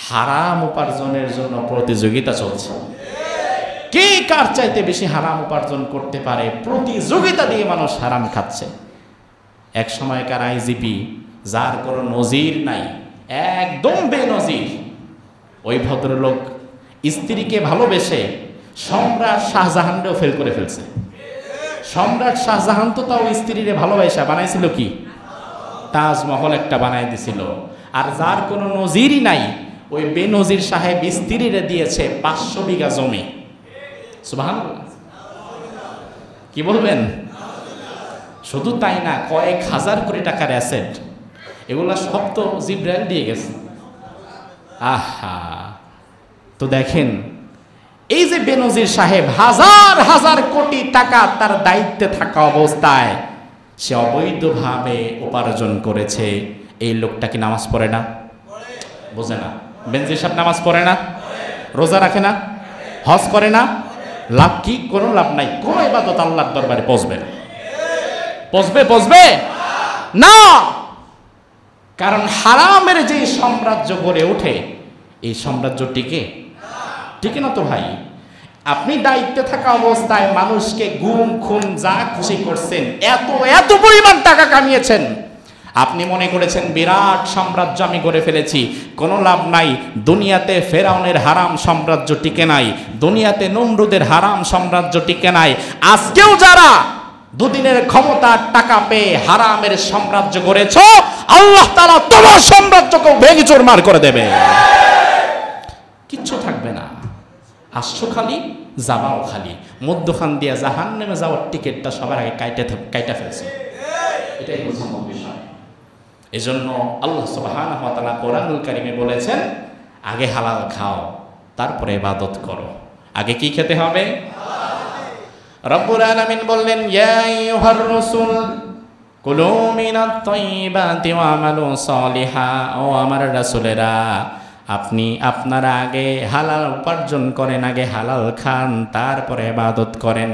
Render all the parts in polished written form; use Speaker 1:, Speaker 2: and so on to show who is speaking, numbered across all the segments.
Speaker 1: হারাম উপার্জনের জন্য প্রতিযোগিতা চলছে। কে কার চাইতে বেশি হারাম উপার্জন করতে পারে, প্রতিযোগিতা দিয়ে মানুষ হারাম খাচ্ছে। এক সময়কার আইজিপি, যার কোনো নজির নাই, একদম বেনজির, ওই ভদ্রলোক স্ত্রীকে ভালোবেসে সম্রাট শাহজাহানকেও ফেল করে ফেলছে। সম্রাট শাহজাহান তো তাও স্ত্রীরে ভালোবাসা বানাইছিল কি, তাজমহল একটা বানাই দিছিল। আর যার কোনো নজিরই নাই, ওই বেনজির সাহেব স্ত্রীরে দিয়েছে 500 বিঘা জমি। সুবহানাল্লাহ, কি বলবেন? শুধু তাই না, কয়েক হাজার কোটি টাকার অ্যাসেট, এগুলা সব তো জিব্রাইল দিয়ে গেছে। আহা, তো দেখেন এই যে বেনজির সাহেব হাজার হাজার কোটি টাকা তার দায়িত্বে থাকা অবস্থায় সে অবৈধভাবে উপার্জন করেছে। এই লোকটা কি নামাজ পড়ে না? বোঝে না? বেনজির সাহেব নামাজ পড়ে না, রোজা রাখে না, হজ করে না, লাভ কি? কোনো লাভ নাই। কোনো ইবাদত আল্লাহর দরবারে পৌঁছবে না। পৌঁছবে না, কারণ হারামের যে সাম্রাজ্য গড়ে ওঠে, এই সাম্রাজ্য টিকে না তো ভাই। আপনি দায়িত্বে থাকা অবস্থায় মানুষকে গুম খুন যা খুশি করছেন, এত পরিমাণ টাকা কামিয়েছেন, আপনি মনে করেছেন বিরাট সাম্রাজ্য আমি গড়ে ফেলেছি। কোনো লাভ নাই। দুনিয়াতে ফেরাউনের হারাম সাম্রাজ্য টিকে নাই, দুনিয়াতে নমরুদের হারাম সাম্রাজ্য টিকে নাই। আজকেও যারা দুদিনের ক্ষমতার টাকা পেয়ে হারামের সাম্রাজ্য গড়েছ, আল্লাহ তাআলা তোমার সাম্রাজ্যকেও ভেঙে চুরমার করে দেবে, কিচ্ছু থাকবে না। আসছো খালি, যাবাও খালি। মধ্যখান দিয়া জাহান্নামে যাওয়ার টিকিটটা সবার আগে কাইটা ফেলছে। এটাই বোঝার বিষয়। এজন্য আল্লাহ সুবহানাহু ওয়া তাআলা কোরআনুল কারীমে বলেছেন, আগে হালাল খাও, তারপরে ইবাদত করো। আগে কি খেতে হবে? রব্বুল আলামিন বললেন, ইয়া আইয়ুহার রাসূল কুলু মিনাত তাইয়্যিবাতি ওয়া আমালু সালিহা। ও আমার রাসূলেরা, আপনারা আগে হালাল উপার্জন করেন, আগে হালাল খান, তারপরে ইবাদত করেন।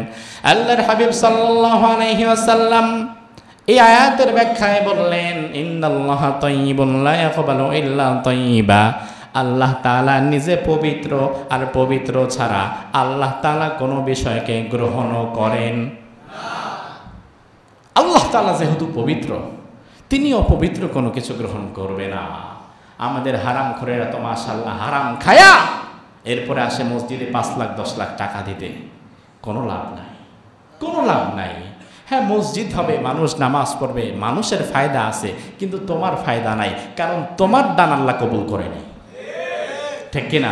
Speaker 1: আল্লাহর হাবিব সাল্লাল্লাহু আলাইহি ওয়াসাল্লাম এই আয়াতের ব্যাখ্যায় বললেন, ইন্নাল্লাহা তাইয়্যিবুন লা ইয়াকবালু ইল্লা তাইয়্যিবা। আল্লাহ তাআলা নিজে পবিত্র, আর পবিত্র ছাড়া আল্লাহ তাআলা কোনো বিষয়কে গ্রহণও করেন না। আল্লাহ তাআলা যেহেতু পবিত্র, তিনি অপবিত্র কোনো কিছু গ্রহণ করবে না। আমাদের হারাম খোরেরা তো মাশাআল্লাহ হারাম খায়া এরপরে আসে মসজিদে 5 লাখ 10 লাখ টাকা দিতে। কোনো লাভ নাই। হ্যাঁ, মসজিদ হবে, মানুষ নামাজ পড়বে, মানুষের ফায়দা আছে, কিন্তু তোমার ফায়দা নাই, কারণ তোমার দান আল্লাহ কবুল করেনি। ঠিক কিনা?